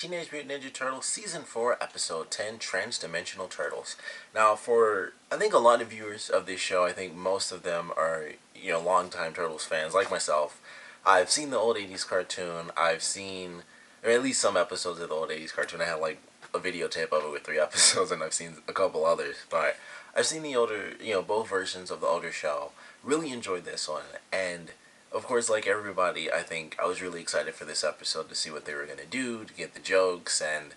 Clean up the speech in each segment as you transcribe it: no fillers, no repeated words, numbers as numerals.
Teenage Mutant Ninja Turtles Season 4, Episode 10, Trans-Dimensional Turtles. Now, for, I think a lot of viewers of this show, I think most of them are, longtime Turtles fans, like myself. I've seen the old 80s cartoon, I've seen, or at least some episodes of the old 80s cartoon. I had, a videotape of it with 3 episodes, and I've seen a couple others, but I've seen the older, both versions of the older show. Really enjoyed this one, and of course, like everybody, I think I was really excited for this episode to see what they were going to do, to get the jokes, and,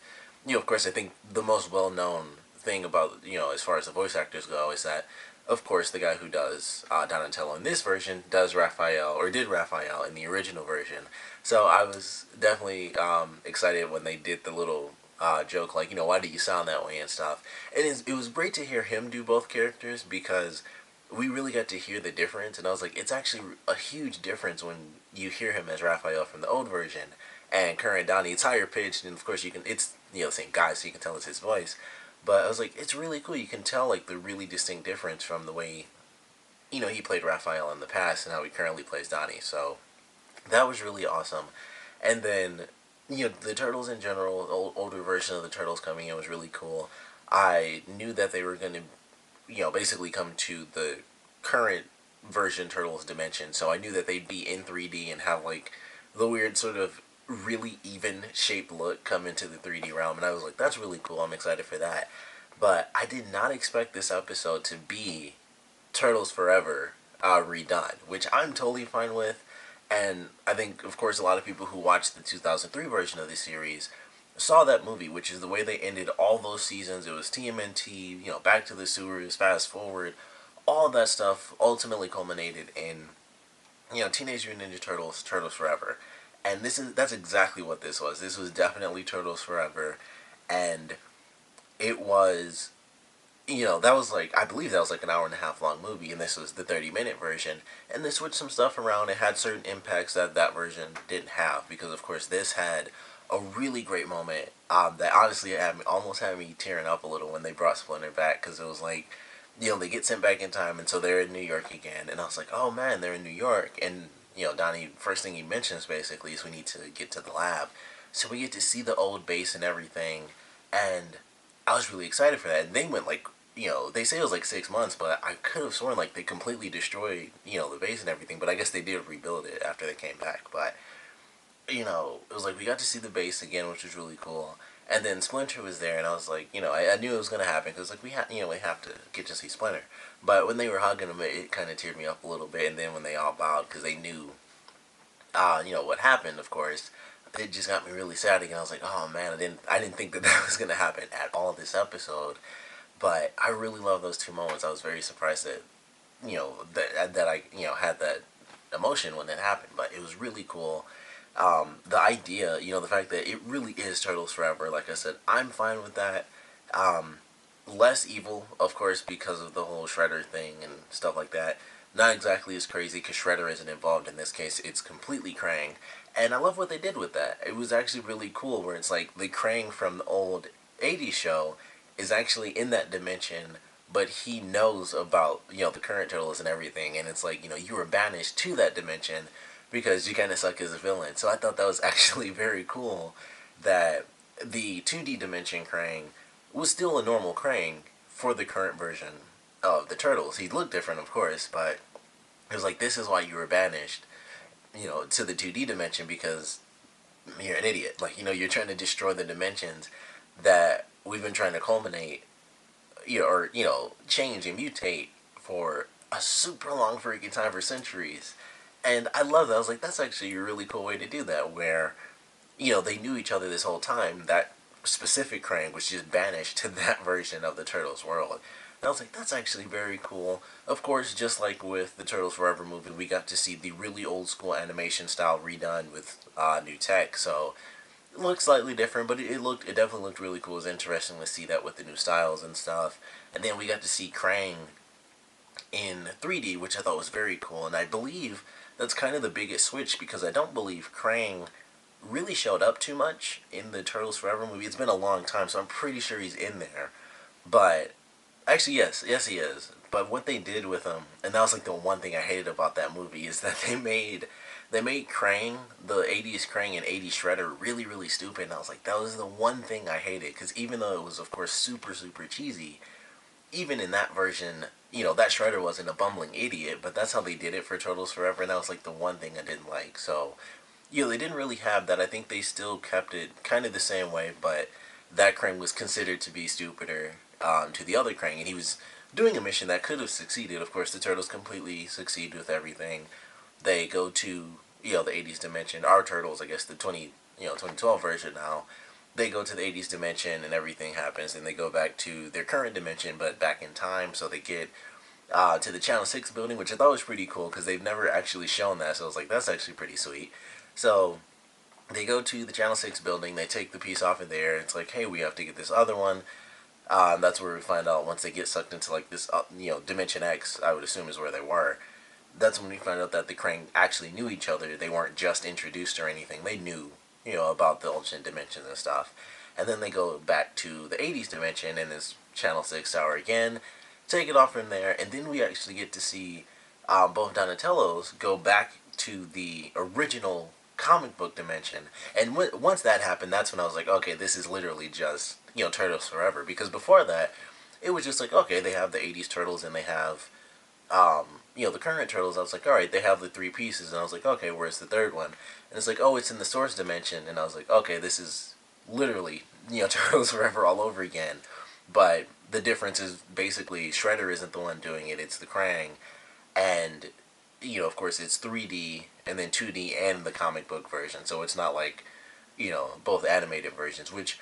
of course, I think the most well-known thing about, as far as the voice actors go, is that, of course, the guy who does Donatello in this version does Raphael, or did Raphael in the original version. So I was definitely excited when they did the little joke, like, why do you sound that way and stuff. And it was great to hear him do both characters because we really got to hear the difference, and I was like, it's actually a huge difference when you hear him as Raphael from the old version and current Donnie. It's higher pitched, and of course it's the same guy, so you can tell it's his voice. But I was like, it's really cool. You can tell like the really distinct difference from the way he played Raphael in the past and how he currently plays Donnie. So that was really awesome. And then the Turtles in general, the older version of the Turtles coming in was really cool. I knew that they were going to basically come to the current version Turtles dimension. So I knew that they'd be in 3D and have like the weird sort of really even shaped look come into the 3D realm. And I was like, that's really cool. I'm excited for that. But I did not expect this episode to be Turtles Forever redone, which I'm totally fine with. And I think, of course, a lot of people who watched the 2003 version of the series saw that movie, which is the way they ended all those seasons. It was TMNT, Back to the Sewers, Fast Forward, all that stuff ultimately culminated in, Teenage Mutant Ninja Turtles, Turtles Forever. And that's exactly what this was. This was definitely Turtles Forever, and it was, that was like, I believe that was like an hour and a half long movie, and this was the 30-minute version. And they switched some stuff around. It had certain impacts that that version didn't have, because of course this had a really great moment that honestly almost had me tearing up a little when they brought Splinter back, because it was like, they get sent back in time, and so they're in New York again, and I was like, oh man, they're in New York, and Donnie, first thing he mentions basically is we need to get to the lab, so we get to see the old base and everything, and I was really excited for that. And they went like, they say it was like 6 months, but I could have sworn like they completely destroyed, the base and everything, but I guess they did rebuild it after they came back, but it was like we got to see the base again, which was really cool. And then Splinter was there, and I was like, I knew it was gonna happen because like we have to get to see Splinter. But when they were hugging him, it kind of teared me up a little bit. And then when they all bowed because they knew, what happened, of course, it just got me really sad again. I was like, oh man, I didn't think that that was gonna happen at all this episode. But I really love those two moments. I was very surprised that, that I, had that emotion when it happened. But it was really cool. The idea, the fact that it really is Turtles Forever, like I said, I'm fine with that. Less evil, of course, because of the whole Shredder thing and stuff like that. Not exactly as crazy because Shredder isn't involved in this case. It's completely Krang. And I love what they did with that. It was actually really cool where it's like the Krang from the old 80s show is actually in that dimension, but he knows about, the current Turtles and everything. And it's like, you were banished to that dimension because you kind of suck as a villain. So I thought that was actually very cool that the 2D dimension Krang was still a normal Krang for the current version of the Turtles. He looked different, of course, but it was like, this is why you were banished, to the 2D dimension because you're an idiot. Like, you're trying to destroy the dimensions that we've been trying to culminate, or, change and mutate for a super long freaking time for centuries. And I love that. I was like, that's actually a really cool way to do that, where, they knew each other this whole time. That specific Krang was just banished to that version of the Turtles world. And I was like, that's actually very cool. Of course, just like with the Turtles Forever movie, we got to see the really old school animation style redone with new tech. So it looked slightly different, but it definitely looked really cool. It was interesting to see that with the new styles and stuff. And then we got to see Krang in 3D, which I thought was very cool. And I believe that's kind of the biggest switch, because I don't believe Krang really showed up too much in the Turtles Forever movie. It's been a long time, so I'm pretty sure he's in there. But actually, yes, he is. But what they did with him, and that was like the one thing I hated about that movie, is that they made Krang, the 80s Krang and 80s Shredder, really, really stupid. And I was like, that was the one thing I hated. Because even though it was, of course, super, super cheesy, even in that version, that Shredder wasn't a bumbling idiot, but that's how they did it for Turtles Forever. And that was like the one thing I didn't like. So, they didn't really have that. I think they still kept it kind of the same way, but that Krang was considered to be stupider to the other Krang. And he was doing a mission that could have succeeded. Of course, the Turtles completely succeed with everything. They go to the 80s dimension. Our Turtles, I guess the 2012 version now, they go to the 80s dimension and everything happens, and they go back to their current dimension, but back in time. So they get to the Channel 6 building, which I thought was pretty cool because they've never actually shown that. So I was like, that's actually pretty sweet. So they go to the Channel 6 building. They take the piece off of there. It's like, hey, we have to get this other one. That's where we find out once they get sucked into like this, Dimension X, I would assume is where they were. That's when we find out that the Krang actually knew each other. They weren't just introduced or anything. They knew, about the alternate dimensions and stuff. And then they go back to the 80s dimension and this Channel 6 tower again, take it off from there, and then we actually get to see both Donatellos go back to the original comic book dimension. And once that happened, that's when I was like, okay, this is literally just, Turtles Forever. Because before that, it was just like, okay, they have the 80s Turtles and they have the current Turtles. I was like, alright, they have the three pieces. And I was like, okay, where's the third one? And it's like, oh, it's in the source dimension. And I was like, okay, this is literally, Turtles Forever all over again. But the difference is basically Shredder isn't the one doing it, it's the Krang. And, of course, it's 3D and then 2D and the comic book version. So it's not like, both animated versions, which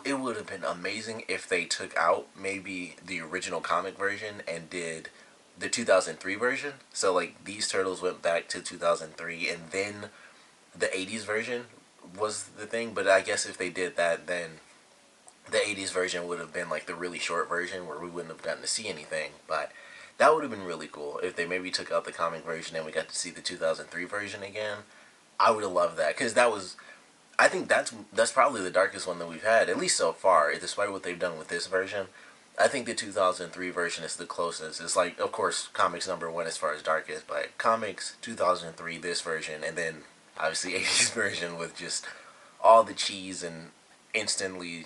it would have been amazing if they took out maybe the original comic version and did the 2003 version. So like these Turtles went back to 2003 and then the 80s version was the thing. But I guess if they did that, then the 80s version would have been like the really short version where we wouldn't have gotten to see anything. But that would have been really cool if they maybe took out the comic version and we got to see the 2003 version again. I would have loved that because I think that's probably the darkest one that we've had, at least so far, despite what they've done with this version. I think the 2003 version is the closest. It's like, of course, comics #1 as far as darkest, but comics 2003, this version, and then obviously 80s version with just all the cheese and instantly,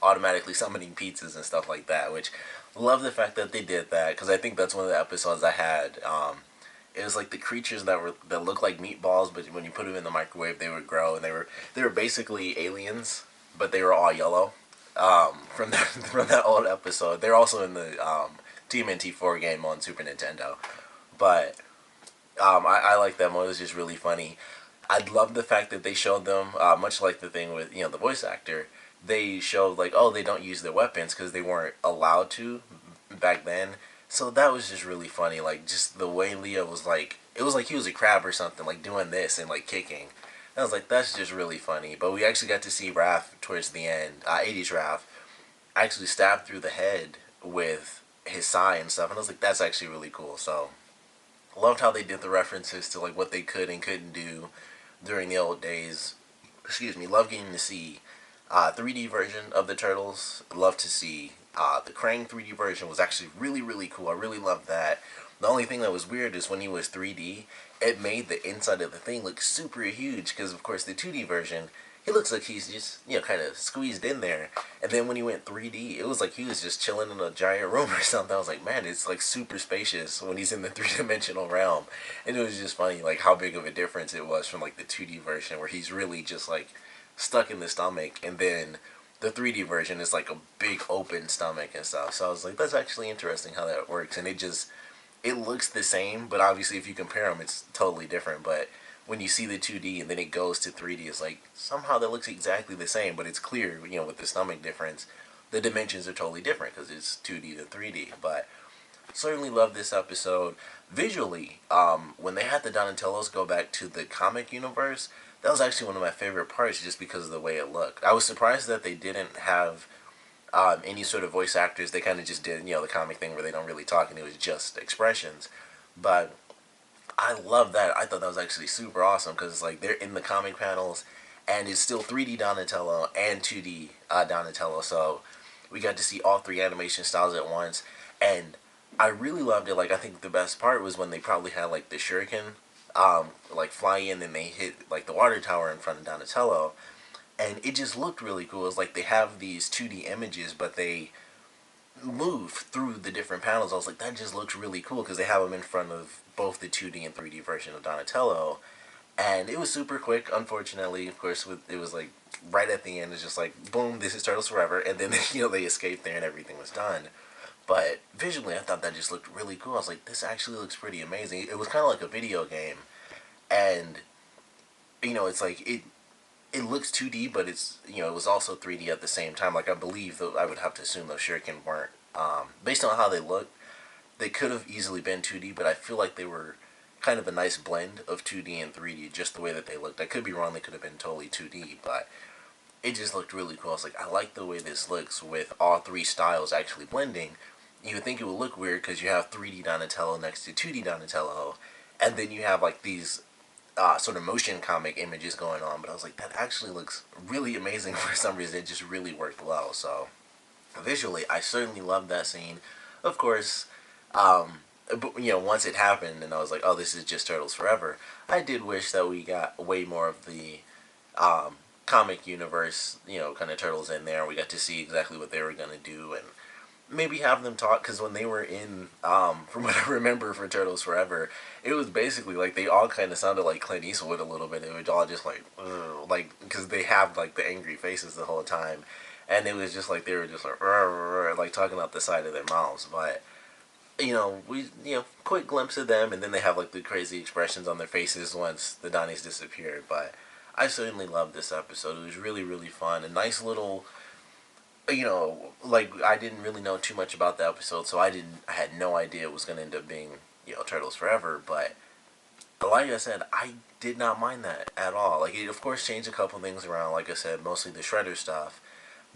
automatically summoning pizzas and stuff like that, which love the fact that they did that because I think that's one of the episodes I had. It was like the creatures that look like meatballs, but when you put them in the microwave, they would grow, and they were basically aliens, but they were all yellow. From that old episode, they're also in the TMNT4 game on Super Nintendo, but I like that one. It was just really funny. I love the fact that they showed them, much like the thing with the voice actor. They showed like, oh, they don't use their weapons because they weren't allowed to back then. So that was just really funny. Like just the way Leo was like, it was like he was a crab or something, like doing this and like kicking. I was like, that's just really funny. But we actually got to see Raph towards the end, 80s Raph, actually stabbed through the head with his sai and stuff. And I was like, that's actually really cool. So loved how they did the references to like what they could and couldn't do during the old days. Excuse me. Love getting to see 3D version of the Turtles. Love to see the Krang 3D version was actually really, really cool. I really loved that. The only thing that was weird is when he was 3D, it made the inside of the thing look super huge because, of course, the 2D version, it looks like he's just, kind of squeezed in there. And then when he went 3D, it was like he was just chilling in a giant room or something. I was like, man, it's like super spacious when he's in the three-dimensional realm. And it was just funny, like, how big of a difference it was from, like, the 2D version where he's really just, like, stuck in the stomach. And then the 3D version is, like, a big open stomach and stuff. So I was like, that's actually interesting how that works. And it looks the same, but obviously if you compare them, it's totally different. But when you see the 2D and then it goes to 3D, it's like somehow that looks exactly the same, but it's clear, with the stomach difference, the dimensions are totally different because it's 2D to 3D. But certainly love this episode. Visually, when they had the Donatellos go back to the comic universe, that was actually one of my favorite parts just because of the way it looked. I was surprised that they didn't have any sort of voice actors. They kind of just did, the comic thing where they don't really talk and it was just expressions. But I love that. I thought that was actually super awesome because it's like they're in the comic panels and it's still 3D Donatello and 2D Donatello. So we got to see all three animation styles at once. And I really loved it. Like, I think the best part was when they probably had like the shuriken like fly in and they hit like the water tower in front of Donatello, and it just looked really cool. It's like they have these 2D images, but they move through the different panels. I was like, that just looks really cool because they have them in front of both the 2D and 3D version of Donatello, and it was super quick. Unfortunately, of course, it was like right at the end. It's just like boom, this is Turtles Forever, and then they escaped there and everything was done. But visually, I thought that just looked really cool. I was like, this actually looks pretty amazing. It was kind of like a video game, and it's like it looks 2D, but it's it was also 3D at the same time. Like I believe, though, I would have to assume those shuriken weren't based on how they look. They could have easily been 2D, but I feel like they were kind of a nice blend of 2D and 3D, just the way that they looked. I could be wrong; they could have been totally 2D, but it just looked really cool. I was like, I like the way this looks with all three styles actually blending. You would think it would look weird because you have 3D Donatello next to 2D Donatello, and then you have like these sort of motion comic images going on. But I was like, that actually looks really amazing for some reason. It just really worked well. So visually, I certainly loved that scene. Of course, but once it happened, and I was like, oh, this is just Turtles Forever. I did wish that we got way more of the comic universe, kind of Turtles in there. We got to see exactly what they were gonna do, and maybe have them talk, because when they were in, from what I remember for Turtles Forever, it was basically like they all kind of sounded like Clint Eastwood a little bit. It was all just like, ugh, like, because they have like the angry faces the whole time, and it was just like they were just like, rrr, rrr, like talking out the side of their mouths. But we quick glimpse of them, and then they have like the crazy expressions on their faces once the Donnies disappeared. But I certainly loved this episode. It was really, really fun. A nice little, like I didn't really know too much about the episode, so I had no idea it was going to end up being, Turtles Forever. But like I said, I did not mind that at all. Like it, of course, changed a couple things around. Like I said, mostly the Shredder stuff,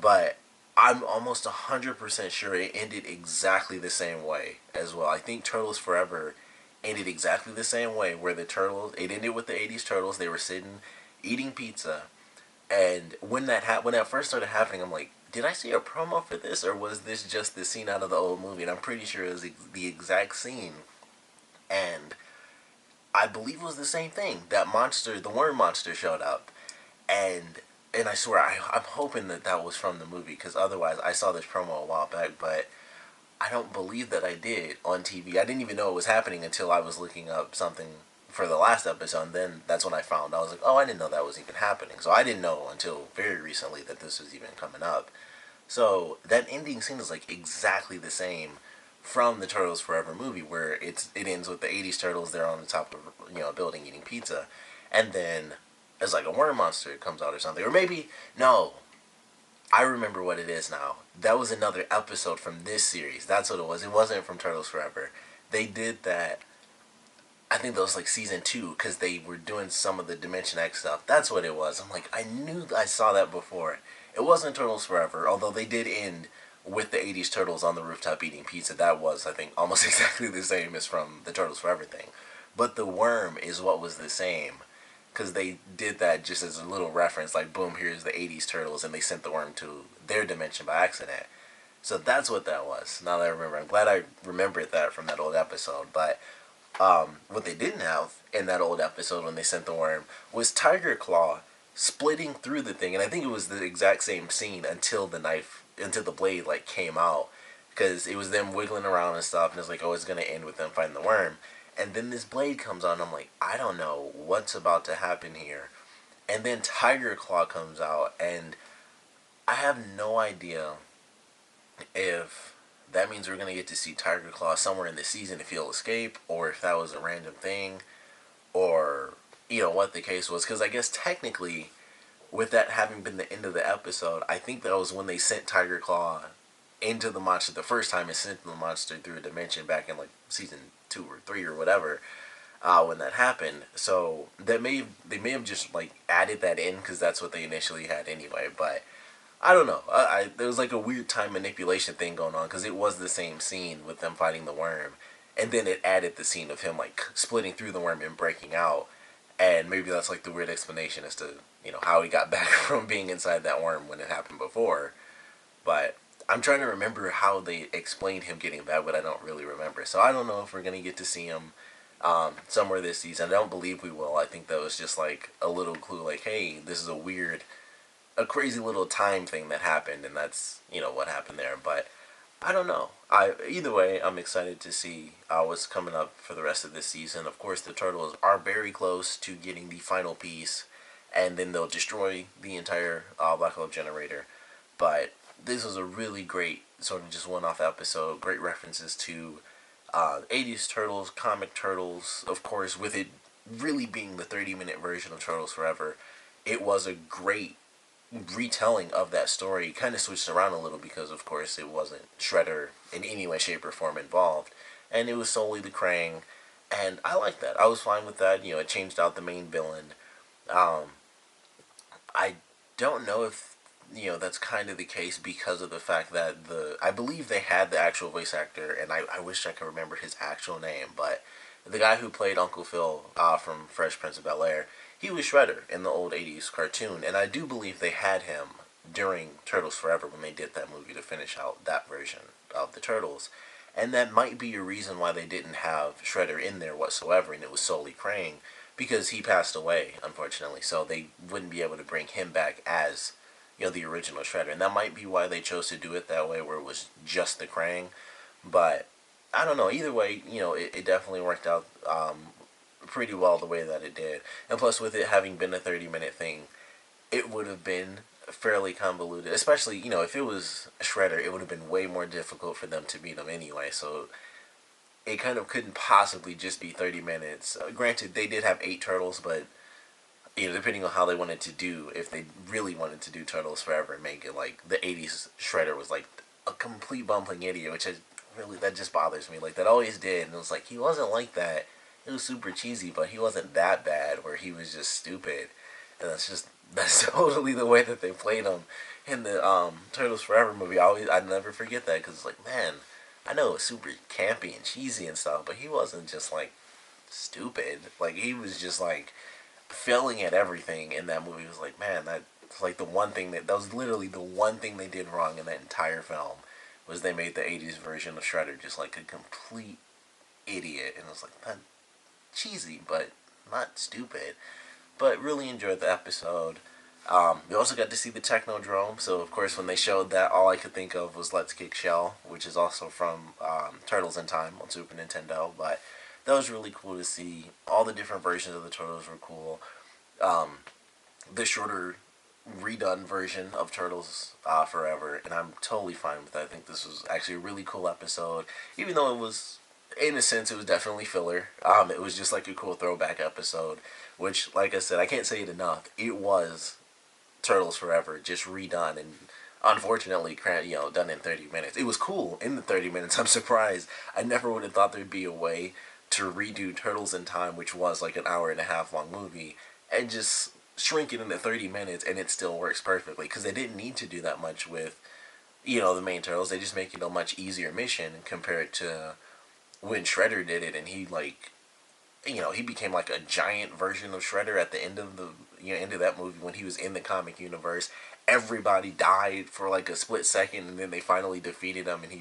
but I'm almost 100% sure it ended exactly the same way as well. I think Turtles Forever ended exactly the same way, where the turtles, it ended with the '80s turtles. They were sitting eating pizza, and when that first started happening, I'm like, did I see a promo for this, or was this just the scene out of the old movie? And I'm pretty sure it was the exact scene, and I believe it was the same thing. That monster, the worm monster, showed up, and I swear I'm hoping that that was from the movie, because otherwise I saw this promo a while back, but I don't believe that I did on TV. I didn't even know it was happening until I was looking up something for the last episode, and then that's when I found. I was like, oh, I didn't know that was even happening. So I didn't know until very recently that this was even coming up. So that ending scene is like exactly the same from the Turtles Forever movie, where it ends with the '80s turtles. They're on the top of a building eating pizza, and then it's like a worm monster comes out or something, or maybe no. I remember what it is now. That was another episode from this series. That's what it was. It wasn't from Turtles Forever. They did that. I think that was like season 2, because they were doing some of the Dimension X stuff. That's what it was. I'm like, I knew I saw that before. It wasn't Turtles Forever, although they did end with the '80s turtles on the rooftop eating pizza. That was, I think, almost exactly the same as from the Turtles Forever thing. But the worm is what was the same, because they did that just as a little reference, like, boom, here's the '80s turtles, and they sent the worm to their dimension by accident. So that's what that was. Now that I remember, I'm glad I remembered that from that old episode. But what they didn't have in that old episode when they sent the worm was Tiger Claw splitting through the thing, and I think it was the exact same scene until until the blade like came out, because it was them wiggling around and stuff, and it's like, oh, it's gonna end with them fighting the worm, and then this blade comes on, and I'm like, I don't know what's about to happen here, and then Tiger Claw comes out, and I have no idea if that means we're gonna get to see Tiger Claw somewhere in the season if he'll escape, or if that was a random thing, or what the case was. Because I guess technically, with that having been the end of the episode, I think that was when they sent Tiger Claw into the monster the first time, and sent the monster through a dimension back in like season 2 or 3 or whatever. When that happened, so they may have just like added that in because that's what they initially had anyway. But I don't know. There was like a weird time manipulation thing going on, because it was the same scene with them fighting the worm, and then it added the scene of him like splitting through the worm and breaking out, and maybe that's like the weird explanation as to how he got back from being inside that worm when it happened before. But I'm trying to remember how they explained him getting back, but I don't really remember. So I don't know if we're gonna get to see him somewhere this season. I don't believe we will. I think that was just like a little clue, like, hey, this is a crazy little time thing that happened, and that's what happened there. But I don't know. Either way, I'm excited to see what's coming up for the rest of this season. Of course, the Turtles are very close to getting the final piece, and then they'll destroy the entire Black Hole generator. But this was a really great sort of just one-off episode. Great references to 80s Turtles, comic Turtles. Of course, with it really being the 30-minute version of Turtles Forever, it was a great retelling of that story. Kind of switched around a little because, of course, it wasn't Shredder in any way, shape, or form involved, and it was solely the Krang. And I like that. I was fine with that. It changed out the main villain. Um, I don't know if that's kind of the case because of the fact that I believe they had the actual voice actor, and I wish I could remember his actual name, but the guy who played Uncle Phil from Fresh Prince of Bel-Air, he was Shredder in the old 80s cartoon, and I do believe they had him during Turtles Forever when they did that movie to finish out that version of the Turtles. And that might be a reason why they didn't have Shredder in there whatsoever, and it was solely Krang, because he passed away, unfortunately, so they wouldn't be able to bring him back as the original Shredder. And that might be why they chose to do it that way, where it was just the Krang. But I don't know. Either way, it definitely worked out pretty well the way that it did. And plus, with it having been a 30-minute thing, it would have been fairly convoluted. Especially, if it was Shredder, it would have been way more difficult for them to beat him anyway. So it kind of couldn't possibly just be 30 minutes. Granted, they did have 8 turtles, but depending on how they wanted to do, if they really wanted to do Turtles Forever and make it like the 80s Shredder was like a complete bumbling idiot, which that just bothers me. Like, that always did. And it was like, he wasn't like that. It was super cheesy, but he wasn't that bad where he was just stupid. And that's totally the way that they played him in the Turtles Forever movie. I never forget that, because it's like, man, I know it's super campy and cheesy and stuff, but he wasn't just like stupid. Like, he was just like failing at everything in that movie. It was like, man, that's like the one thing that was literally the one thing they did wrong in that entire film, was they made the 80s version of Shredder just like a complete idiot. And it was like, not cheesy, but not stupid. But really enjoyed the episode. We also got to see the Technodrome, so of course when they showed that, all I could think of was Let's Kick Shell, which is also from Turtles in Time on Super Nintendo. But that was really cool to see. All the different versions of the Turtles were cool. The shorter, redone version of Turtles Forever, and I'm totally fine with that. I think this was actually a really cool episode, even though it was, in a sense, it was definitely filler. It was just like a cool throwback episode, which, like I said, I can't say it enough. It was Turtles Forever, just redone, and unfortunately, done in 30 minutes. It was cool in the 30 minutes. I'm surprised. I never would have thought there'd be a way to redo Turtles in Time, which was like an hour and a half long movie, and just shrink it into 30 minutes, and it still works perfectly, because they didn't need to do that much with, the main Turtles. They just make it a much easier mission compared to when Shredder did it, and he, like, he became like a giant version of Shredder at the end of the end of that movie. When he was in the comic universe, everybody died for like a split second, and then they finally defeated him, and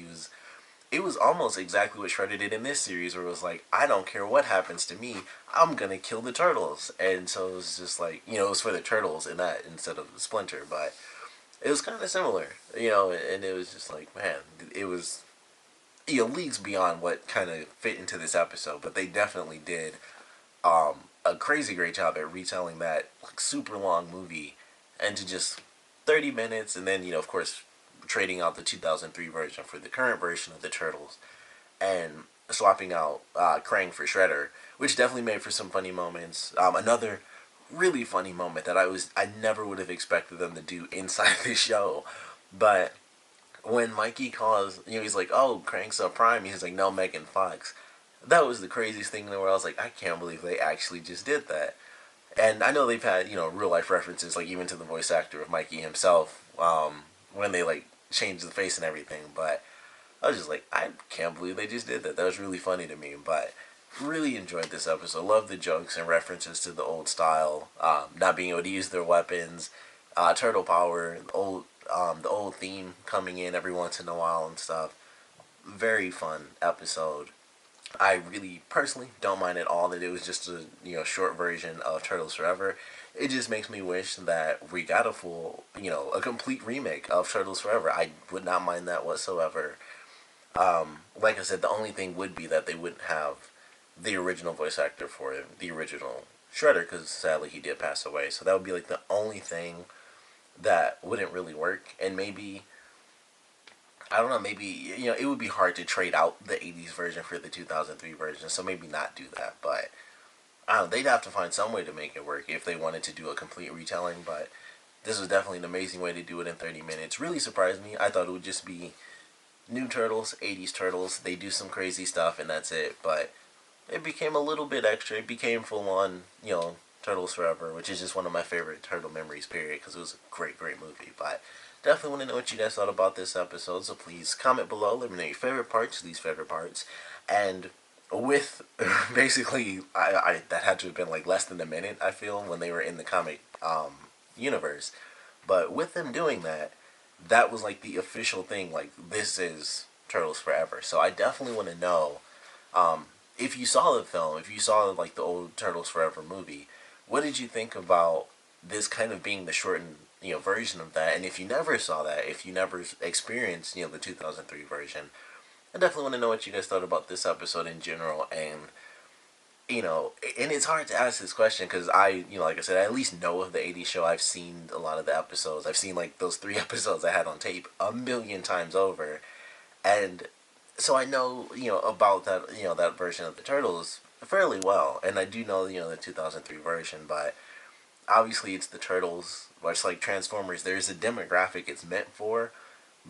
it was almost exactly what Shredder did in this series, where it was like, I don't care what happens to me, I'm gonna kill the Turtles. And so it was just like, it was for the Turtles in that instead of Splinter. But it was kind of similar, and it was just like, man, it was leagues beyond what kind of fit into this episode. But they definitely did a crazy great job at retelling that like super long movie into just 30 minutes, and then of course trading out the 2003 version for the current version of the Turtles, and swapping out Krang for Shredder, which definitely made for some funny moments. Another really funny moment that I never would have expected them to do inside the show, but when Mikey calls, he's like, "Oh, Krang's a prime," he's like, "No, Megan Fox." That was the craziest thing in the world. I was like, I can't believe they actually just did that. And I know they've had, real life references, like even to the voice actor of Mikey himself, when they like changed the face and everything. But I was just like, I can't believe they just did that. That was really funny to me. But really enjoyed this episode. Love the jokes and references to the old style, not being able to use their weapons, turtle power, the old theme coming in every once in a while and stuff. Very fun episode. I really personally don't mind at all that it was just a short version of Turtles Forever. It just makes me wish that we got a full, a complete remake of Turtles Forever. I would not mind that whatsoever. Like I said, the only thing would be that they wouldn't have the original voice actor for the original Shredder, because sadly he did pass away. So that would be like the only thing that wouldn't really work. And maybe, I don't know, maybe it would be hard to trade out the '80s version for the 2003 version. So maybe not do that. But I don't know, they'd have to find some way to make it work if they wanted to do a complete retelling. But this was definitely an amazing way to do it in 30 minutes. Really surprised me. I thought it would just be new Turtles, '80s Turtles. They do some crazy stuff and that's it. But it became a little bit extra. It became full on, Turtles Forever, which is just one of my favorite Turtle memories, period, because it was a great, great movie. But definitely want to know what you guys thought about this episode, so please comment below. Let me know your favorite parts, least favorite parts. And with basically, that had to have been like less than a minute, I feel, when they were in the comic universe. But with them doing that, that was like the official thing, like, this is Turtles Forever. So I definitely want to know, if you saw the film, if you saw like the old Turtles Forever movie, what did you think about this kind of being the shortened version of that? And if you never saw that, if you never experienced the 2003 version, I definitely want to know what you guys thought about this episode in general. And and it's hard to ask this question because like I said, I at least know of the '80s show. I've seen a lot of the episodes. I've seen like those 3 episodes I had on tape a million times over, and so I know about that that version of the Turtles fairly well, and I do know the 2003 version, but obviously it's the Turtles, much like Transformers. There's a demographic it's meant for,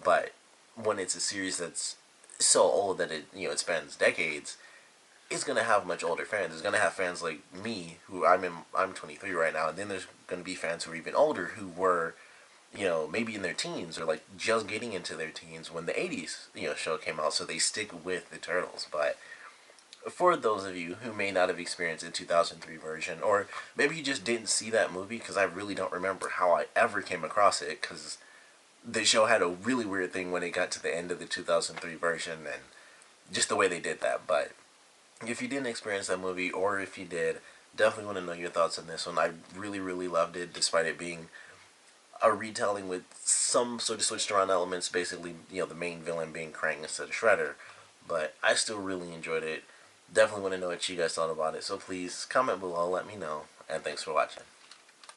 but when it's a series that's so old that it spans decades, it's gonna have much older fans. It's gonna have fans like me, who I'm 23 right now, and then there's gonna be fans who are even older who were maybe in their teens or like just getting into their teens when the '80s show came out, so they stick with the Turtles. But for those of you who may not have experienced the 2003 version, or maybe you just didn't see that movie, because I really don't remember how I ever came across it, because the show had a really weird thing when it got to the end of the 2003 version, and just the way they did that. But if you didn't experience that movie, or if you did, definitely want to know your thoughts on this one. I really, really loved it, despite it being a retelling with some sort of switched around elements, basically, the main villain being Krang instead of Shredder. But I still really enjoyed it. Definitely want to know what you guys thought about it, so please comment below, let me know, and thanks for watching.